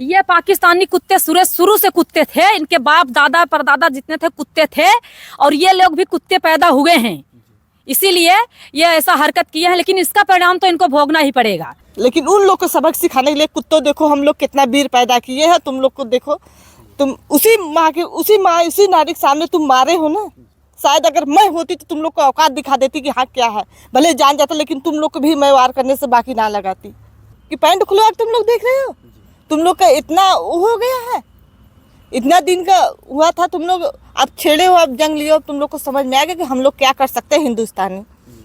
ये पाकिस्तानी कुत्ते शुरू से कुत्ते थे, इनके बाप दादा परदादा जितने थे कुत्ते थे, और ये लोग भी कुत्ते पैदा हुए हैं, इसीलिए ये ऐसा हरकत किया है। लेकिन इसका परिणाम तो इनको भोगना ही पड़ेगा। लेकिन उन लोग को सबक सिखाने के लिए कुत्तों देखो हम लोग कितना वीर पैदा किए हैं। तुम लोग को देखो, तुम उसी उसी नारी के सामने तुम मारे हो ना। शायद अगर मैं होती तो तुम लोग को औकात दिखा देती कि हाँ क्या है, भले जान जाता, लेकिन तुम लोग को भी मैं वार करने से बाकी ना लगाती। कि पैंट खुलो अब तुम लोग देख रहे हो, तुम लोग का इतना हो गया है, इतना दिन का हुआ था, तुम लोग अब छेड़े हो, अब जंग लियो। तुम लोग को समझ में आ गया कि हम लोग क्या कर सकते हैं हिंदुस्तानी।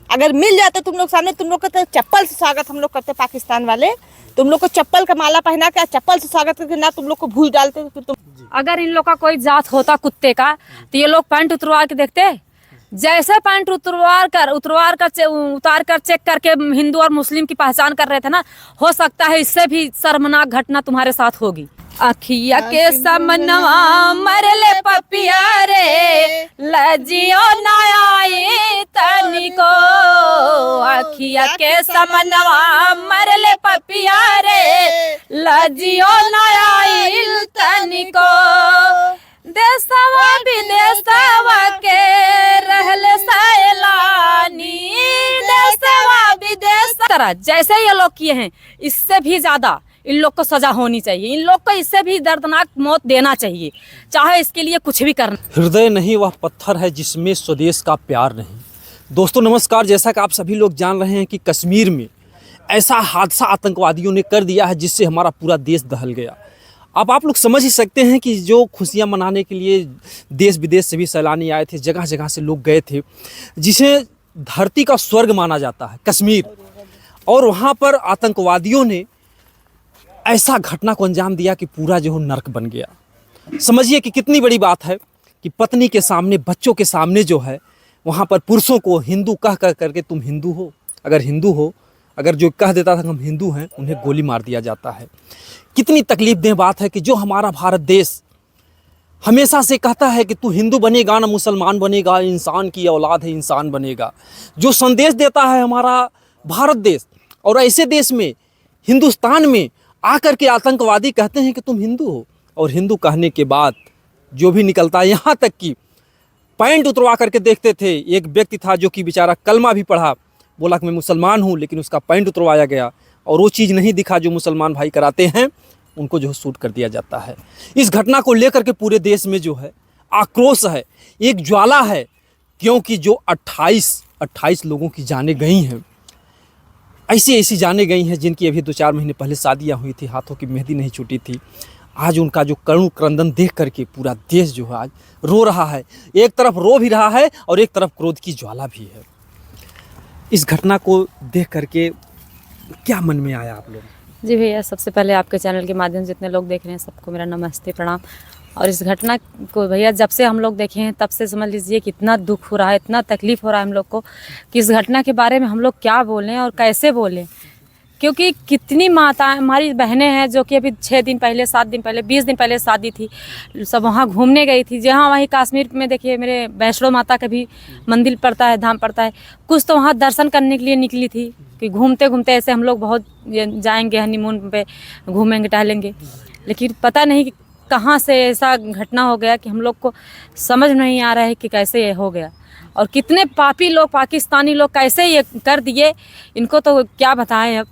अगर मिल जाते तुम लोग सामने, तुम लोग का तो चप्पल से स्वागत हम लोग करते पाकिस्तान वाले। तुम लोग को चप्पल का माला पहना के चप्पल से स्वागत करके ना तुम लोग को भूल डालते। फिर तुम अगर इन लोग का कोई जात होता कुत्ते का तो ये लोग पैंट उतरवा के देखते। जैसे पैंट उतार कर चेक करके हिंदू और मुस्लिम की पहचान कर रहे थे ना, हो सकता है इससे भी शर्मनाक घटना तुम्हारे साथ होगी। अखिया के समनवा मरले पपिया रे, लजियो ना आई तनिको। अखिया के समनवा मरले पपिया रे, लजियो ना आई तनिको। देशवा विदेशवा के रहले सैलानी, देशवा विदेश तरह जैसे ये लोग किए हैं, इससे भी ज्यादा इन लोग को सजा होनी चाहिए। इन लोग को इससे भी दर्दनाक मौत देना चाहिए, चाहे इसके लिए कुछ भी करना। हृदय नहीं वह पत्थर है जिसमें स्वदेश का प्यार नहीं। दोस्तों नमस्कार, जैसा कि आप सभी लोग जान रहे हैं कि कश्मीर में ऐसा हादसा आतंकवादियों ने कर दिया है जिससे हमारा पूरा देश दहल गया। अब आप लोग समझ ही सकते हैं कि जो खुशियां मनाने के लिए देश विदेश से भी सैलानी आए थे, जगह जगह से लोग गए थे, जिसे धरती का स्वर्ग माना जाता है कश्मीर, और वहाँ पर आतंकवादियों ने ऐसा घटना को अंजाम दिया कि पूरा जो नर्क बन गया। समझिए कि कितनी बड़ी बात है कि पत्नी के सामने, बच्चों के सामने जो है वहाँ पर पुरुषों को हिंदू कह करके तुम हिंदू हो, अगर जो कह देता था कि हम हिंदू हैं, उन्हें गोली मार दिया जाता है। कितनी तकलीफदेह बात है कि जो हमारा भारत देश हमेशा से कहता है कि तू हिंदू बनेगा ना मुसलमान बनेगा, इंसान की औलाद है, इंसान बनेगा, जो संदेश देता है हमारा भारत देश, और ऐसे देश में हिंदुस्तान में आकर के आतंकवादी कहते हैं कि तुम हिंदू हो, और हिंदू कहने के बाद जो भी निकलता है, यहाँ तक कि पैंट उतरवा करके देखते थे। एक व्यक्ति था जो कि बेचारा कलमा भी पढ़ा, बोला कि मैं मुसलमान हूँ, लेकिन उसका पैंट उतरवाया गया और वो चीज़ नहीं दिखा जो मुसलमान भाई कराते हैं, उनको जो है शूट कर दिया जाता है। इस घटना को लेकर के पूरे देश में जो है आक्रोश है, एक ज्वाला है, क्योंकि जो 28 लोगों की जानें गई हैं, ऐसी जानें गई हैं जिनकी अभी 2-4 महीने पहले शादियां हुई थी, हाथों की मेहंदी नहीं छूटी थी। आज उनका जो करुण क्रंदन देख करके पूरा देश जो है आज रो रहा है। एक तरफ रो भी रहा है और एक तरफ क्रोध की ज्वाला भी है। इस घटना को देख करके क्या मन में आया आप लोग? जी भैया, सबसे पहले आपके चैनल के माध्यम से जितने लोग देख रहे हैं सबको मेरा नमस्ते प्रणाम। और इस घटना को भैया जब से हम लोग देखे हैं तब से समझ लीजिए कितना दुख हो रहा है, इतना तकलीफ़ हो रहा है हम लोग को कि इस घटना के बारे में हम लोग क्या बोलें और कैसे बोलें। क्योंकि कितनी माता हमारी बहनें हैं जो कि अभी 6 दिन पहले, 7 दिन पहले, 20 दिन पहले शादी थी, सब वहाँ घूमने गई थी। जहाँ वहीं कश्मीर में देखिए मेरे वैष्णो माता का भी मंदिर पड़ता है, धाम पड़ता है, कुछ तो वहाँ दर्शन करने के लिए निकली थी कि घूमते घूमते ऐसे हम लोग बहुत जाएंगे हनीमून पे, घूमेंगे टहलेंगे, लेकिन पता नहीं कि कहाँ से ऐसा घटना हो गया कि हम लोग को समझ नहीं आ रहा है कि कैसे ये हो गया। और कितने पापी लोग, पाकिस्तानी लोग कैसे ये कर दिए, इनको तो क्या बताएं। अब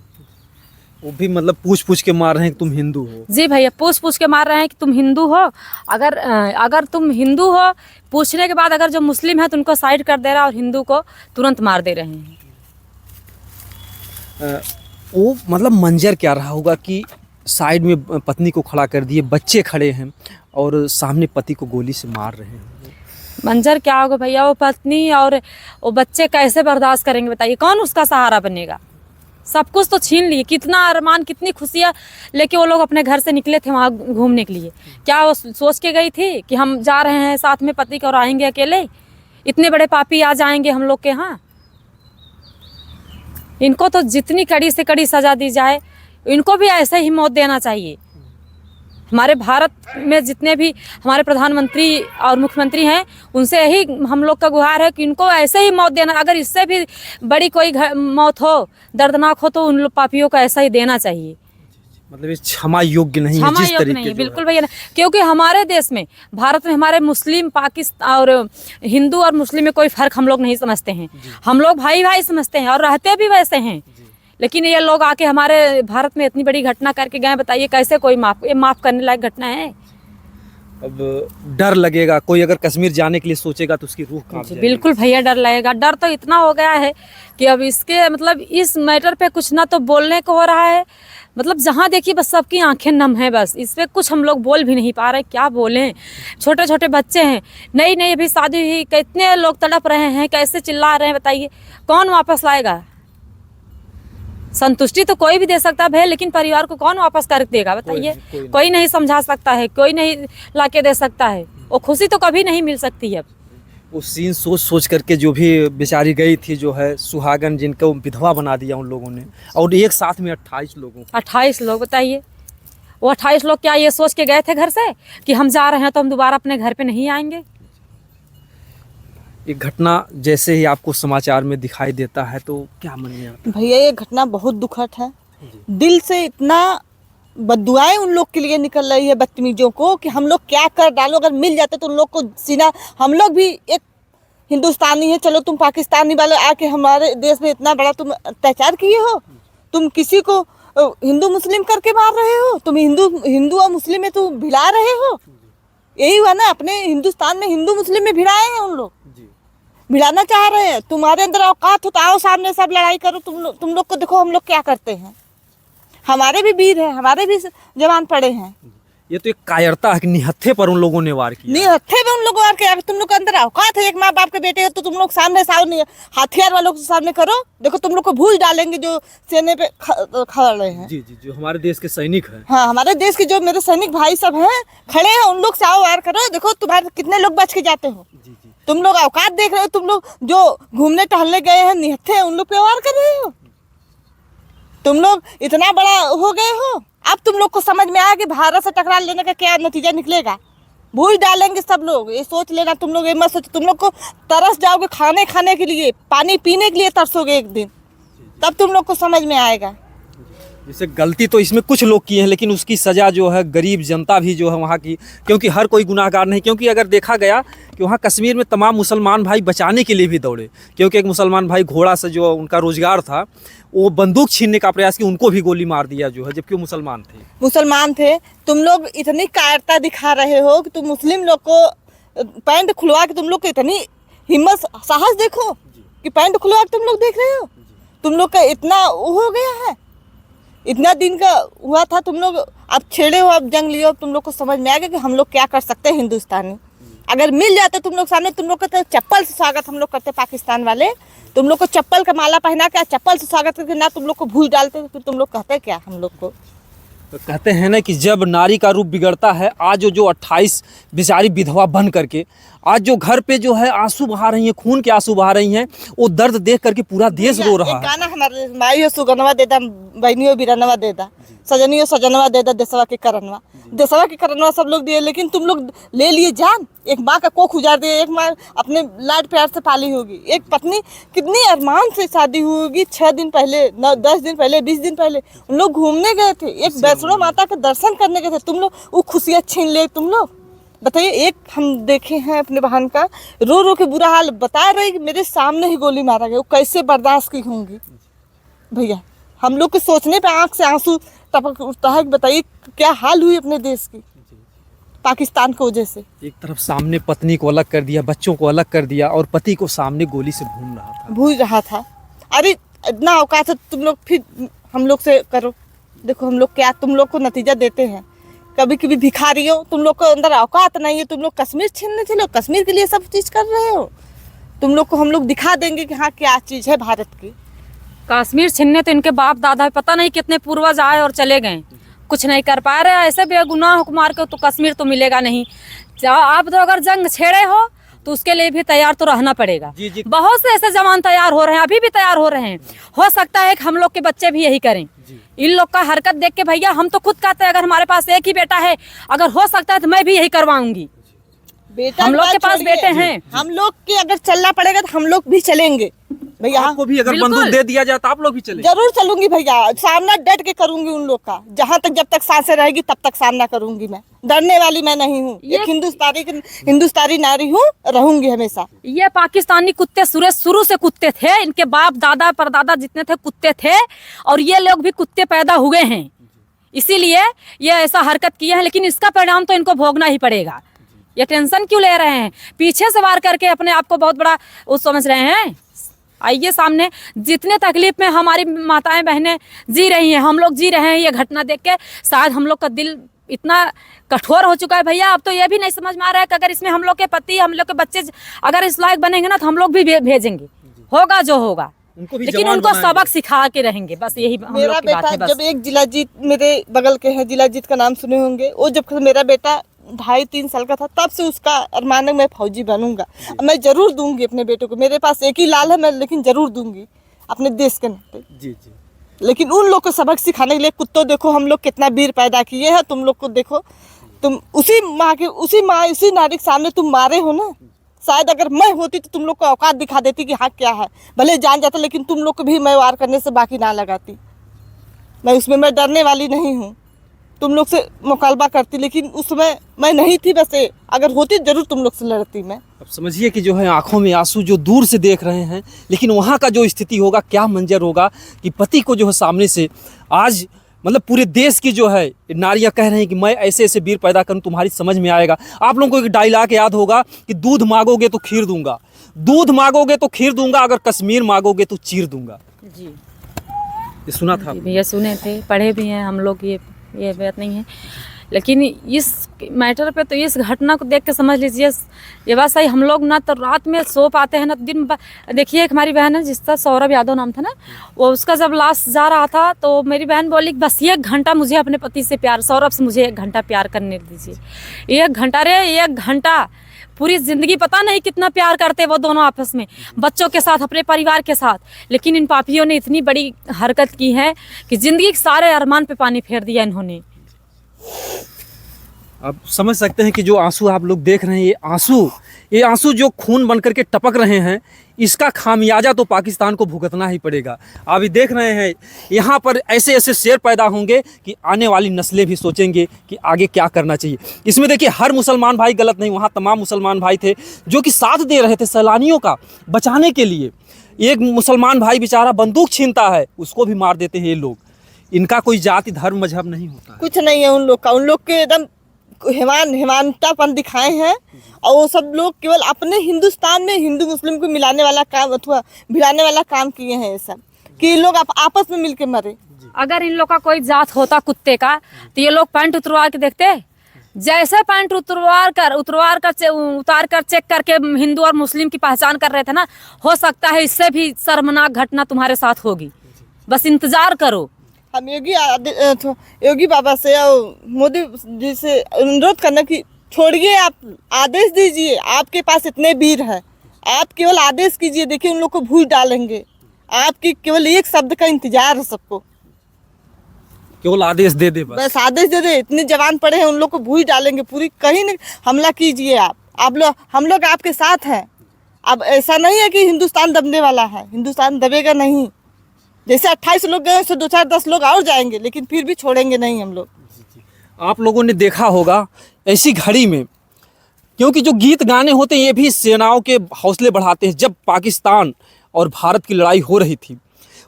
वो भी मतलब पूछ के मार रहे हैं कि तुम हिंदू हो। जी भैया, पूछ के मार रहे हैं कि तुम हिंदू हो। अगर तुम हिंदू हो, पूछने के बाद अगर जो मुस्लिम है तो उनको साइड कर दे रहा है और हिंदू को तुरंत मार दे रहे हैं। वो मतलब मंजर क्या रहा होगा कि साइड में पत्नी को खड़ा कर दिए, बच्चे खड़े हैं और सामने पति को गोली से मार रहे हैं। मंजर क्या होगा भैया, वो पत्नी और वो बच्चे कैसे बर्दाश्त करेंगे बताइए, कौन उसका सहारा बनेगा। सब कुछ तो छीन लिए, कितना अरमान, कितनी खुशियाँ लेके वो लोग अपने घर से निकले थे वहाँ घूमने के लिए। क्या वो सोच के गई थी कि हम जा रहे हैं साथ में पति के और आएंगे अकेले? इतने बड़े पापी आ जाएंगे हम लोग के यहाँ। इनको तो जितनी कड़ी से कड़ी सजा दी जाए, इनको भी ऐसे ही मौत देना चाहिए। हमारे भारत में जितने भी हमारे प्रधानमंत्री और मुख्यमंत्री हैं, उनसे यही हम लोग का गुहार है कि इनको ऐसे ही मौत देना। अगर इससे भी बड़ी कोई मौत हो, दर्दनाक हो, तो उन लोग पापियों को ऐसा ही देना चाहिए। मतलब ये क्षमा योग्य नहीं है क्षमा जिस योग्य तरीके नहीं है, जो है। बिल्कुल भैया नहीं। क्योंकि हमारे देश में, भारत में, हमारे मुस्लिम, पाकिस्तान और हिंदू और मुस्लिम में कोई फर्क हम लोग नहीं समझते हैं। हम लोग भाई भाई समझते हैं और रहते भी वैसे हैं। लेकिन ये लोग आके हमारे भारत में इतनी बड़ी घटना करके गए, बताइए कैसे कोई माफ करने लायक घटना है? अब डर लगेगा, कोई अगर कश्मीर जाने के लिए सोचेगा तो उसकी रूह कांप जी, जाएगी। बिल्कुल भैया डर लगेगा। डर तो इतना हो गया है कि अब इसके मतलब इस मैटर पे कुछ ना तो बोलने को हो रहा है, मतलब जहाँ देखिए बस सबकी आंखें नम हैं। बस इस पे कुछ हम लोग बोल भी नहीं पा रहे, क्या बोलें। छोटे छोटे बच्चे हैं, नई नई अभी शादी हुई, कितने लोग तड़प रहे हैं, कैसे चिल्ला रहे हैं, बताइए कौन वापस लाएगा? संतुष्टि तो कोई भी दे सकता है भैया, लेकिन परिवार को कौन वापस कर देगा बताइए? कोई नहीं समझा सकता है, कोई नहीं लाके दे सकता है। वो खुशी तो कभी नहीं मिल सकती है। वो सीन सोच सोच करके जो भी बेचारी गई थी, जो है सुहागन, जिनको विधवा बना दिया उन लोगों ने, और एक साथ में 28 लोगों को। 28 लोग, बताइए वो 28 लोग क्या ये सोच के गए थे घर से कि हम जा रहे हैं तो हम दोबारा अपने घर पे नहीं आएंगे? एक घटना जैसे ही आपको समाचार में दिखाई देता है तो क्या मन में आता भैया ये घटना बहुत दुखद है। दिल से इतना बददुआएं उन लोग के लिए निकल रही है बदतमीजों को कि हम लोग क्या कर डालो। अगर मिल जाते तो उन लोग को सीना, हम लोग भी एक हिंदुस्तानी है, चलो तुम पाकिस्तानी वाले आके हमारे देश में इतना बड़ा तुम अत्याचार किए हो, तुम किसी को हिंदू मुस्लिम करके मार रहे हो, तुम हिंदू और मुस्लिम में तुम भिड़ा रहे हो। यही हुआ ना, अपने हिंदुस्तान में हिंदू मुस्लिम में भिड़ाए हैं उन लोग, भिड़ाना चाह रहे हैं। तुम्हारे अंदर औकात हो तो आओ सामने, सब लड़ाई करो। तुम लोग को देखो हम लोग क्या करते हैं। हमारे भी वीर हैं, हमारे भी जवान पड़े हैं। ये तो एक कायरता है कि निहत्थे पर उन लोगों ने वार किया। नहीं हत्थे में उन लोगों वार किया। तुम लोग के अंदर औकात है, एक माँ बाप के बेटे हो तो तुम लोग सामने साव नहीं, हथियार वालों के सामने करो। देखो तुम लोग को भूल डालेंगे जो सेने पे खड़े हैं। जी जी, जो हमारे देश के सैनिक हैं। हाँ, हमारे देश के जो मेरे सैनिक भाई सब हैं खड़े हैं, उन लोग से आओ वार करो। देखो तुम्हारे कितने लोग बच के जाते हो। तुम लोग औकात देख रहे हो, तुम लोग जो घूमने टहलने गए हैं निहत्थे हैं, उन लोग पे वार कर रहे हो। तुम लोग इतना बड़ा हो गए हो, अब तुम लोग को समझ में आया कि भारत से टकरा लेने का क्या नतीजा निकलेगा। भूल डालेंगे सब लोग, ये सोच लेना। तुम लोग ये मत सोचो, तुम लोग को तरस जाओगे खाने के लिए, पानी पीने के लिए तरसोगे एक दिन, तब तुम लोग को समझ में आएगा। जैसे गलती तो इसमें कुछ लोग किए हैं, लेकिन उसकी सज़ा जो है गरीब जनता भी जो है वहाँ की, क्योंकि हर कोई गुनाहगार नहीं। क्योंकि अगर देखा गया कि वहाँ कश्मीर में तमाम मुसलमान भाई बचाने के लिए भी दौड़े, क्योंकि एक मुसलमान भाई घोड़ा से जो उनका रोजगार था वो बंदूक छीनने का प्रयास किया, उनको भी गोली मार दिया जो है, जबकि वो मुसलमान थे। तुम लोग इतनी कायरता दिखा रहे हो कि तुम मुस्लिम लोग को पैंट खुलवा के, तुम लोग को इतनी हिम्मत साहस देखो कि पैंट खुलवा के तुम लोग देख रहे हो। तुम लोग का इतना हो गया है, इतना दिन का हुआ था, तुम लोग अब छेड़े हो, अब जंग लियो। तुम लोग को समझ में आ गया कि हम लोग क्या कर सकते हैं हिंदुस्तानी। अगर मिल जाते तुम लोग सामने, तुम लोग का तो चप्पल से स्वागत हम लोग करते पाकिस्तान वाले। तुम लोग को चप्पल का माला पहना के चप्पल से स्वागत करके ना तुम लोग को भूल डालते, फिर तुम लोग कहते क्या हम लोग को? तो कहते हैं ना कि जब नारी का रूप बिगड़ता है, आज जो 28 बेचारी विधवा बन करके आज जो घर पे जो है आंसू बहा रही हैं, खून के आंसू बहा रही हैं, वो दर्द देख करके पूरा देश रो रहा है। गाना हमारे माइयो सुगनवा देदा, बहनियों बिरनवा देदा, सजनियों सजनवा देदा, देशवा के करनवा, देशवा के करनवा सब लोग दिए, लेकिन तुम लोग ले लिए जान। एक माँ का कोख उजाड़ दिए, एक माँ अपने लाड प्यार से पाली होगी, एक पत्नी कितनी अरमान से शादी हुई होगी। 6 दिन पहले, 10 दिन पहले, 20 दिन पहले उन लोग घूमने गए थे, एक वैष्णो माता के दर्शन करने गए थे। तुम लोग वो खुशियाँ छीन ले तुम लोग। बताइए, एक हम देखे हैं अपने बहन का रो रो के बुरा हाल बता रहे कि मेरे सामने ही गोली मारा गया, वो कैसे बर्दाश्त की होंगी भैया। हम लोग के सोचने पे आंख से आंसू टपक उठता है। बताइए क्या हाल हुई अपने देश की पाकिस्तान की वजह से। एक तरफ सामने पत्नी को अलग कर दिया, बच्चों को अलग कर दिया, और पति को सामने गोली से भून रहा था। अरे इतना औकात है तुम लोग, फिर हम लोग से करो। देखो हम लोग क्या तुम लोग को नतीजा देते हैं। कभी कभी भिखारी हो, तुम लोग को अंदर औकात नहीं है। तुम लोग कश्मीर छीनने चलो, कश्मीर के लिए सब चीज़ कर रहे हो। तुम लोग को हम लोग दिखा देंगे कि हाँ क्या चीज़ है भारत की। कश्मीर छीनने तो इनके बाप दादा पता नहीं कितने पूर्वज आए और चले गए, कुछ नहीं कर पा रहे। ऐसे बेगुनाह को मार के तो कश्मीर तो मिलेगा नहीं। आप तो अगर जंग छेड़े हो तो उसके लिए भी तैयार तो रहना पड़ेगा। बहुत से ऐसे जवान तैयार हो रहे हैं, अभी भी तैयार हो रहे हैं। हो सकता है कि हम लोग के बच्चे भी यही करें। इन लोग का हरकत देख के भैया हम तो खुद कहते हैं, अगर हमारे पास एक ही बेटा है, अगर हो सकता है तो मैं भी यही करवाऊंगी। बेटा हम लोग के पास बेटे हैं, हम लोग के अगर चलना पड़ेगा तो हम लोग भी चलेंगे भैया आपको भी अगर बिल्कुल। बंदूक दे दिया जाए तो आप लोग भी चले? जरूर चलूंगी भैया, सामना डट के करूंगी उन लोग का, जहाँ तक जब तक सांसें रहेगी तब तक सामना करूंगी। मैं डरने वाली मैं नहीं हूँ, एक हिंदुस्तानी नारी हूँ, रहूंगी हमेशा। ये पाकिस्तानी कुत्ते शुरू से कुत्ते थे, इनके बाप दादा परदादा जितने थे कुत्ते थे, और ये लोग भी कुत्ते पैदा हुए हैं, इसीलिए ये ऐसा हरकत किए हैं। लेकिन इसका परिणाम तो इनको भोगना ही पड़ेगा। ये टेंशन क्यों ले रहे हैं? पीछे से वार करके अपने आप को बहुत बड़ा वो समझ रहे हैं। आइए सामने, जितने तकलीफ में हमारी माताएं बहनें जी रही हैं, हम लोग जी रहे हैं। ये घटना देख के शायद हम लोग का दिल इतना कठोर हो चुका है भैया, अब तो ये भी नहीं समझ में आ रहा है कि अगर इसमें हम लोग के पति, हम लोग के बच्चे अगर इस लायक बनेंगे ना तो हम लोग भी भेजेंगे, होगा जो होगा, लेकिन उनको सबक सिखा के रहेंगे। बस यही हम मेरा लोग की बात है। बेटा बस जब एक जिलाजीत मेरे बगल के हैं, जिलाजीत का नाम सुने होंगे, वो जब मेरा बेटा 2.5-3 साल का था तब से उसका अरमान है मैं फौजी बनूंगा। मैं जरूर दूंगी अपने बेटे को, मेरे पास एक ही लाल है मैं, लेकिन जरूर दूंगी अपने देश के नाते। जी जी। लेकिन उन लोग को सबक सिखाने के लिए, कुत्तों देखो हम लोग कितना वीर पैदा किए हैं, तुम लोग को देखो, तुम उसी नारी के सामने तुम मारे हो ना। शायद अगर मैं होती तो तुम लोग को औकात दिखा देती कि हाँ क्या है, भले जान जाता, लेकिन तुम लोग को भी मैं वार करने से बाकी ना लगाती। मैं डरने वाली नहीं हूँ, तुम लोग से मुकालबा करती, लेकिन उस समय मैं नहीं थी। वैसे अगर होती जरूर तुम लोग से लड़ती मैं। अब समझिए कि जो है आंखों में आंसू जो दूर से देख रहे हैं, लेकिन वहाँ का जो स्थिति होगा, क्या मंजर होगा कि पति को जो है सामने से आज मतलब पूरे देश की जो है नारियां कह रहे हैं कि मैं ऐसे ऐसे वीर पैदा करूं, तुम्हारी समझ में आएगा। आप लोगों को एक डायलॉग याद होगा कि दूध मांगोगे तो खीर दूंगा, दूध मांगोगे तो खीर दूंगा, अगर कश्मीर मांगोगे तो चीर दूंगा। जी ये सुना था? भैया सुने थे, पढ़े भी हैं हम लोग, ये बात नहीं है। लेकिन इस मैटर पे तो इस घटना को देख के समझ लीजिए, ये बात सही। हम लोग ना तो रात में सो पाते हैं ना दिन। देखिए एक हमारी बहन है जिसका सौरभ यादव नाम था ना, वो उसका जब लाश जा रहा था तो मेरी बहन बोली बस 1 घंटा मुझे अपने पति से प्यार, सौरभ से मुझे 1 घंटा प्यार करने दीजिए। 1 घंटा रे, 1 घंटा, पूरी जिंदगी पता नहीं कितना प्यार करते वो दोनों आपस में, बच्चों के साथ, अपने परिवार के साथ। लेकिन इन पापियों ने इतनी बड़ी हरकत की है कि जिंदगी के सारे अरमान पे पानी फेर दिया इन्होंने। आप समझ सकते हैं कि जो आंसू आप लोग देख रहे हैं, ये आंसू जो खून बनकर के टपक रहे हैं, इसका खामियाजा तो पाकिस्तान को भुगतना ही पड़ेगा। आप ये देख रहे हैं यहाँ पर ऐसे ऐसे शेर पैदा होंगे कि आने वाली नस्लें भी सोचेंगे कि आगे क्या करना चाहिए। इसमें देखिए हर मुसलमान भाई गलत नहीं, वहाँ तमाम मुसलमान भाई थे जो कि साथ दे रहे थे सैलानियों का बचाने के लिए। एक मुसलमान भाई बेचारा बंदूक छीनता है, उसको भी मार देते हैं ये लोग। इनका कोई जाति धर्म मजहब नहीं होता, कुछ नहीं है उन लोग का। उन लोग के एकदम हिमानतापन दिखाए हैं, और वो सब लोग केवल अपने हिंदुस्तान में हिंदू मुस्लिम को मिलाने वाला काम अथवा भिड़ाने वाला काम किए हैं ये सब, कि ये लोग आपस में मिलके मरे। अगर इन लोग का कोई जात होता कुत्ते का तो ये लोग पैंट उतरवा के देखते। जैसे पैंट उतार कर चेक करके हिंदू और मुस्लिम की पहचान कर रहे थे ना, हो सकता है इससे भी शर्मनाक घटना तुम्हारे साथ होगी। बस इंतजार करो। हम योगी बाबा से और मोदी जी से अनुरोध करना कि छोड़िए, आप आदेश दीजिए, आपके पास इतने वीर हैं, आप केवल आदेश कीजिए। देखिए उन लोग को भूल डालेंगे, आपकी केवल एक शब्द का इंतजार है सबको, केवल आदेश दे दे बस आदेश दे दे। इतने जवान पड़े हैं, उन लोग को भूल डालेंगे पूरी। कहीं न हमला कीजिए आप लोग, हम लोग आपके साथ हैं। अब ऐसा नहीं है कि हिंदुस्तान दबने वाला है, हिंदुस्तान दबेगा नहीं। जैसे 28 लोग गए तो 2-4-10 लोग और जाएंगे, लेकिन फिर भी छोड़ेंगे नहीं हम लोग। आप लोगों ने देखा होगा ऐसी घड़ी में, क्योंकि जो गीत गाने होते हैं ये भी सेनाओं के हौसले बढ़ाते हैं। जब पाकिस्तान और भारत की लड़ाई हो रही थी,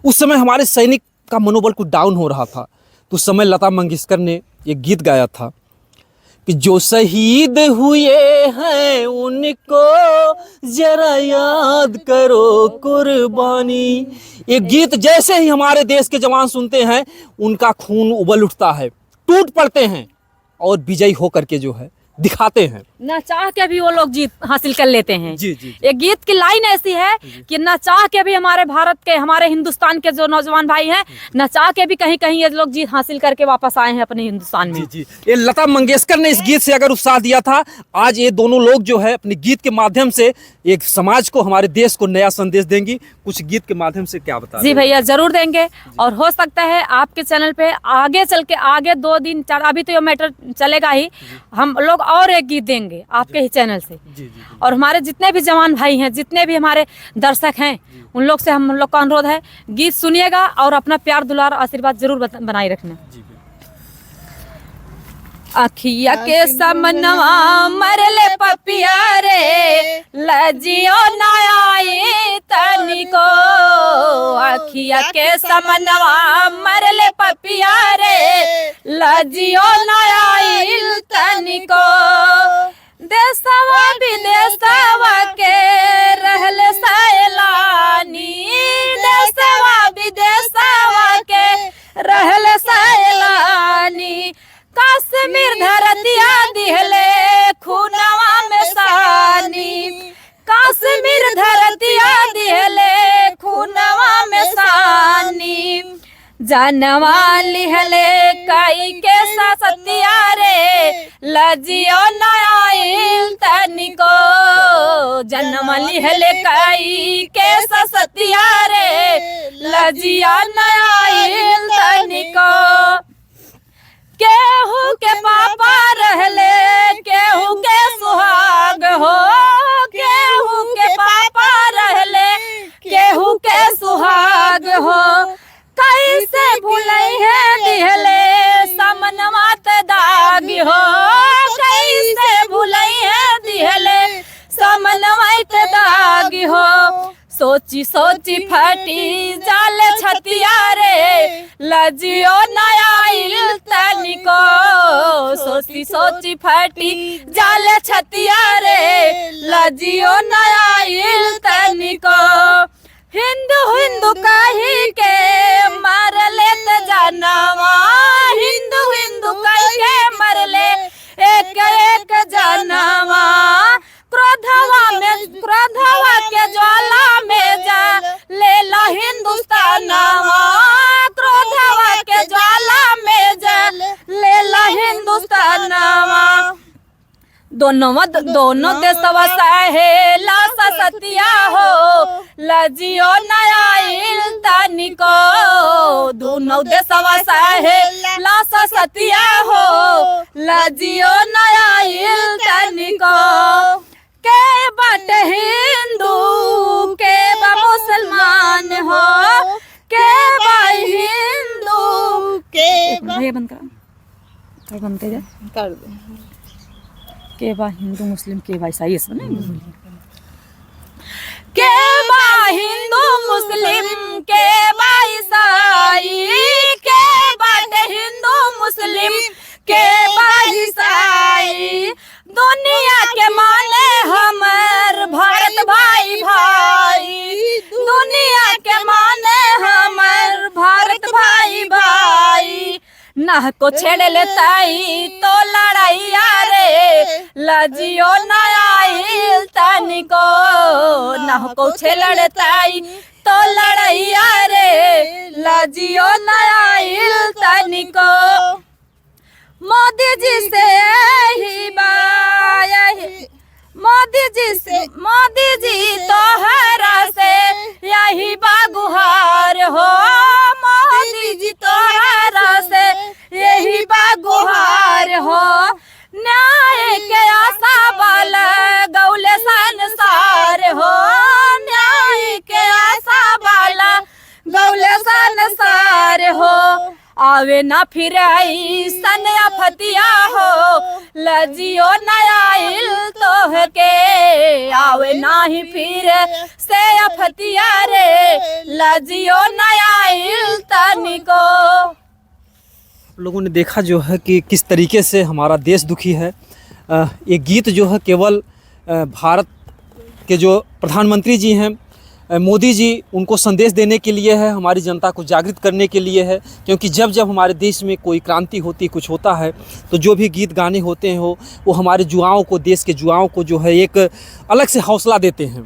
उस समय हमारे सैनिक का मनोबल कुछ डाउन हो रहा था, तो उस समय लता मंगेशकर ने ये गीत गाया था कि जो शहीद हुए हैं उनको जरा याद करो कुर्बानी। ये गीत जैसे ही हमारे देश के जवान सुनते हैं, उनका खून उबल उठता है, टूट पड़ते हैं और विजयी होकर के जो है दिखाते हैं। ना चाह के भी वो लोग जीत हासिल कर लेते हैं। जी जी। ये गीत की लाइन ऐसी है कि ना चाह के भी हमारे भारत के, हमारे हिंदुस्तान के जो नौजवान भाई हैं, ना चाह के भी कहीं कहीं ये लोग जीत हासिल करके वापस आए हैं अपने हिंदुस्तान में। जी जी। ये लता मंगेशकर ने इस गीत से अगर उत्साह दिया था, आज ये दोनों लोग जो है अपने गीत के माध्यम से एक समाज को, हमारे देश को नया संदेश देंगी। कुछ गीत के माध्यम से क्या बता? जी भैया जरूर देंगे, और हो सकता है आपके चैनल पे आगे चल के, आगे 2 दिन 4, अभी तो ये मैटर चलेगा ही, हम लोग और एक गीत देंगे आपके ही चैनल से। और हमारे जितने भी जवान भाई हैं, जितने भी हमारे दर्शक हैं, उन लोग से हम लोग का अनुरोध है, गीत सुनिएगा और अपना प्यार दुलार आशीर्वाद जरूर बनाए रखना। अखिया के समनवा मरले पपिया रे, लजियो ना आई तनिको। अखिया के समनवा मरले पपिया रे, लजियो ना आई तनिको। देशवा विदेशवा के रहले सैलानी, देशवा विदेशवा के रहले सैलानी। कश्मीर धरतिया दिहले खूनवा में सानी, कश्मीर धरतिया दिहले खूनवा में सानी। जनवा लिहले कई के सतिया रे, लजियो ना आइल तनिको। जन्म लिहले कई के सतिया रे, लजियो ना आइल तनिको। केहू के पापा रहले केहू के सुहाग हो, केहू के पापा रहले केहू के सुहाग हो। कैसे भूलई है दिहले समनवा ते दाग हो, कैसे भूलई है दिहले समनवा ते दाग हो। सोची सोची फटी जाल छतिया रे, लजियो ना आइल तनिको। सोची सोची फटी जाल छतिया रे, लजियो ना आइल तनिको। हिंदू हिंदू कही के मार लेत जनवा, हिंदू हिंदू कही के मर ले एक एक जनवा। क्रोधवा के ज्वाला में जा लेला हिंदुस्तानवा, क्रोधवा के ज्वाला में जा लेला हिंदुस्तानवा। दोनों देशवा सहेला सतिया हो, लजियो ना आइल तनिको। दोनों देशवा सहेला सतिया हो, लजियो ना आइल तनिको। के बट हिंदू के बा मुसलमान हो, के बा हिंदू के बंद कर दे। के बा हिंदू मुस्लिम के बा ईसाई, के बा हिंदू मुस्लिम के बा ईसाई, के बट हिंदू मुस्लिम के बा ईसाई। दुनिया के माने हमर भारत भाई भाई, दुनिया के माने हमर भारत भाई भाई। नाह को छेड़ लेताई तो लड़ाइया रे, लजियो ना आइल तनिको। नाह को छेड़ लेताई तो लड़ाइया रे, लजियो ना आइल तनिको। मोदी जी से यही मोदी जी तोहरा से यही बागुहार हो, मोदी जी तोहरा से यही बागुहार हो। न्याय के आशा वाला गौले संसार हो, न्याय के आशा वाला गौले संसार हो। आवे ना फिर आई सन फतिया हो, लजियो ना आइल तोह के। आवे ना ही फिर से फतिया रे, लजियो ना आइल तनिको। लोगों ने देखा जो है कि किस तरीके से हमारा देश दुखी है। ये गीत जो है केवल भारत के जो प्रधानमंत्री जी हैं मोदी जी, उनको संदेश देने के लिए है, हमारी जनता को जागृत करने के लिए है। क्योंकि जब जब हमारे देश में कोई क्रांति होती, कुछ होता है, तो जो भी गीत गाने होते हैं वो हमारे युवाओं को, देश के युवाओं को जो है एक अलग से हौसला देते हैं।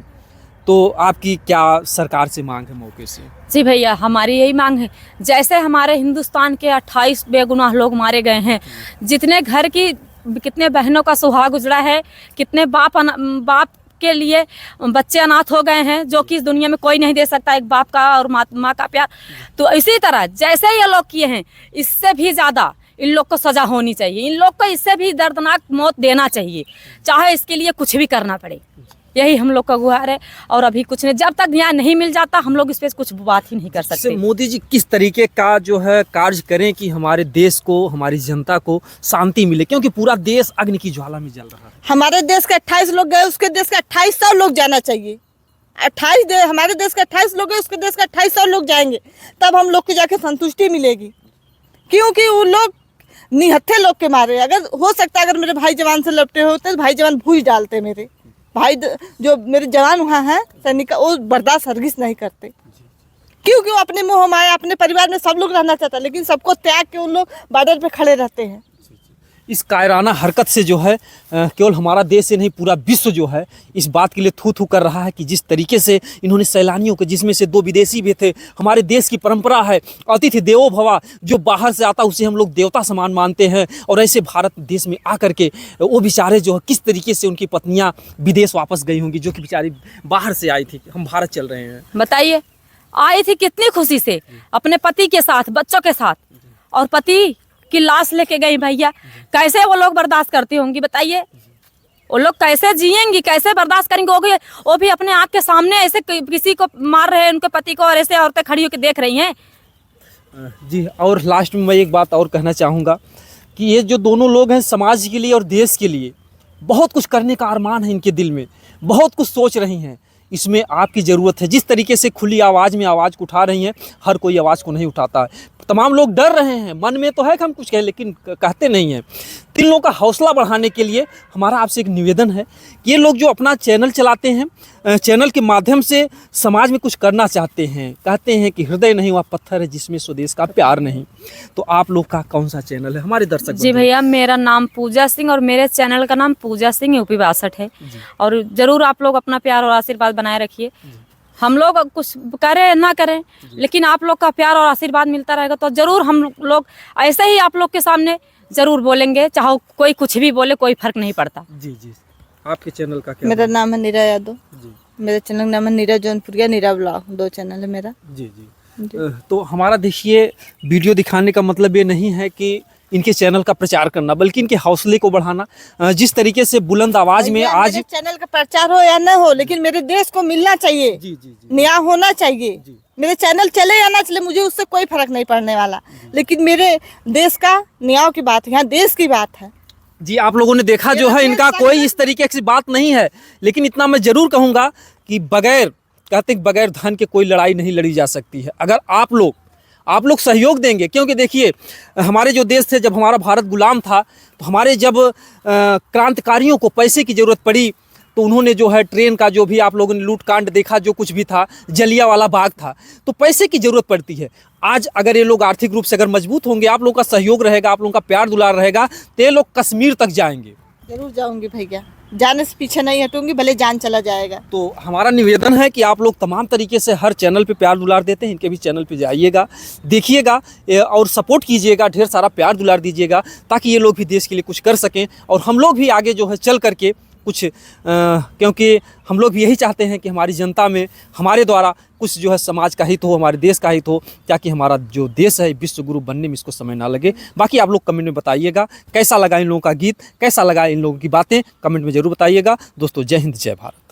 तो आपकी क्या सरकार से मांग है मौके से? जी भैया, हमारी यही मांग है, जैसे हमारे हिंदुस्तान के 28 बेगुनाह लोग मारे गए हैं, जितने घर की कितने बहनों का सुहाग उजड़ा है, कितने बाप के लिए बच्चे अनाथ हो गए हैं, जो कि इस दुनिया में कोई नहीं दे सकता एक बाप का और माँ का प्यार। तो इसी तरह जैसे ये लोग किए हैं, इससे भी ज़्यादा इन लोग को सजा होनी चाहिए। इन लोग को इससे भी दर्दनाक मौत देना चाहिए, चाहे इसके लिए कुछ भी करना पड़े। यही हम लोग का गुहार है। और अभी कुछ नहीं, जब तक न्याय नहीं मिल जाता हम लोग इस पे कुछ बात ही नहीं कर सकते। मोदी जी किस तरीके का जो है कार्य करें कि हमारे देश को, हमारी जनता को शांति मिले, क्योंकि पूरा देश अग्नि की ज्वाला में जल रहा है। हमारे देश के 28 लोग गए, उसके देश के 2800 लोग जाना चाहिए। हमारे देश के 28 लोग गए, उसके देश के 2800 लोग जाएंगे, तब हम लोग को जाके संतुष्टि मिलेगी। क्योंकि वो लोग निहत्थे लोग के मारे। अगर हो सकता है अगर मेरे भाई जवान से लपटे होते तो भाई जवान भूज डालते। मेरे भाई जो मेरे जवान वहाँ हैं सैनिक, वो बर्दाश्त हरगिज नहीं करते, क्योंकि वो अपने मुँह माया अपने परिवार में सब लोग रहना चाहता, लेकिन सबको त्याग के उन लोग बॉर्डर पे खड़े रहते हैं। इस कायराना हरकत से जो है केवल हमारा देश से नहीं पूरा विश्व जो है इस बात के लिए थू थू कर रहा है कि जिस तरीके से इन्होंने सैलानियों को, जिसमें से 2 विदेशी भी थे, हमारे देश की परंपरा है अतिथि देवो भव, जो बाहर से आता उसे हम लोग देवता समान मानते हैं, और ऐसे भारत देश में आकर के वो बेचारे जो है किस तरीके से उनकी पत्नियाँ विदेश वापस गई होंगी, जो कि बेचारी बाहर से आई थी। हम भारत चल रहे हैं, बताइए, आई थी कितनी खुशी से अपने पति के साथ, बच्चों के साथ, और पति की लाश लेके गई। भैया कैसे वो लोग बर्दाश्त करती होंगी, बताइए? वो लोग कैसे जिएंगी, कैसे बर्दाश्त करेंगे? वो भी अपने आँख के सामने ऐसे किसी को मार रहे हैं, उनके पति को, और ऐसे औरतें खड़ी होकर देख रही हैं। जी। और लास्ट में मैं एक बात और कहना चाहूँगा कि ये जो दोनों लोग हैं समाज के लिए और देश के लिए बहुत कुछ करने का अरमान है इनके दिल में, बहुत कुछ सोच रही हैं। इसमें आपकी ज़रूरत है। जिस तरीके से खुली आवाज़ में आवाज़ को उठा रही हैं, हर कोई आवाज़ को नहीं उठाता है। तमाम लोग डर रहे हैं, मन में तो है कि हम कुछ कहें लेकिन कहते नहीं हैं। इन लोगों का हौसला बढ़ाने के लिए हमारा आपसे एक निवेदन है कि ये लोग जो अपना चैनल चलाते हैं, चैनल के माध्यम से समाज में कुछ करना चाहते हैं, कहते हैं कि हृदय नहीं वह पत्थर है जिसमें स्वदेश का प्यार नहीं। तो आप लोग का कौन सा चैनल है हमारे दर्शक? जी भैया, मेरा नाम पूजा सिंह और मेरे चैनल का नाम पूजा सिंह यूपी 62 है। और ज़रूर आप लोग अपना प्यार और आशीर्वाद बनाए रखिए। हम लोग कुछ करें ना करें, लेकिन आप लोग का प्यार और आशीर्वाद मिलता रहेगा तो ज़रूर हम लोग ऐसे ही आप लोग के सामने ज़रूर बोलेंगे, चाहे कोई कुछ भी बोले, कोई फर्क नहीं पड़ता। जी जी। आपके चैनल का क्या? मेरा नाम है नीरा यादव जी। मेरे चैनल का नाम है नीरा जौनपुरिया, नीरा ब्लॉग, 2 चैनल है मेरा। जी जी। तो हमारा देखिए वीडियो दिखाने का मतलब ये नहीं है कि इनके चैनल का प्रचार करना, बल्कि इनके हौसले को बढ़ाना। जिस तरीके से बुलंद आवाज में आज मेरे चैनल का प्रचार हो या न हो, लेकिन मेरे देश को मिलना चाहिए। जी जी जी। न्याय होना चाहिए। मेरे चैनल चले या ना चले, मुझे उससे कोई फर्क नहीं पड़ने वाला, लेकिन मेरे देश का न्याय की बात है, यहाँ देश की बात है। जी, आप लोगों ने देखा जो है इनका कोई इस तरीके की बात नहीं है, लेकिन इतना मैं जरूर कहूँगा कि बगैर धन के कोई लड़ाई नहीं लड़ी जा सकती है। अगर आप लोग सहयोग देंगे, क्योंकि देखिए हमारे जो देश थे, जब हमारा भारत गुलाम था, तो हमारे जब क्रांतिकारियों को पैसे की ज़रूरत पड़ी तो उन्होंने जो है ट्रेन का जो भी आप लोगों ने लूट कांड देखा, जो कुछ भी था, जलियांवाला बाग था, तो पैसे की ज़रूरत पड़ती है। आज अगर ये लोग आर्थिक रूप से अगर मजबूत होंगे, आप लोगों का सहयोग रहेगा, आप लोगों का प्यार दुलार रहेगा, तो ये लोग कश्मीर तक जाएंगे। जरूर जाऊंगी भैया, जाने से पीछे नहीं हटूंगी, भले जान चला जाएगा। तो हमारा निवेदन है कि आप लोग तमाम तरीके से हर चैनल पे प्यार दुलार देते हैं, इनके भी चैनल पे जाइएगा, देखिएगा और सपोर्ट कीजिएगा, ढेर सारा प्यार दुलार दीजिएगा, ताकि ये लोग भी देश के लिए कुछ कर सकें और हम लोग भी आगे जो है चल करके कुछ क्योंकि हम लोग भी यही चाहते हैं कि हमारी जनता में हमारे द्वारा कुछ जो है समाज का हित हो, हमारे देश का हित हो, ताकि हमारा जो देश है विश्व गुरु बनने में इसको समय ना लगे। बाकी आप लोग कमेंट में बताइएगा कैसा लगा इन लोगों का गीत, कैसा लगा इन लोगों की बातें, कमेंट में ज़रूर बताइएगा। दोस्तों, जय हिंद, जय भारत।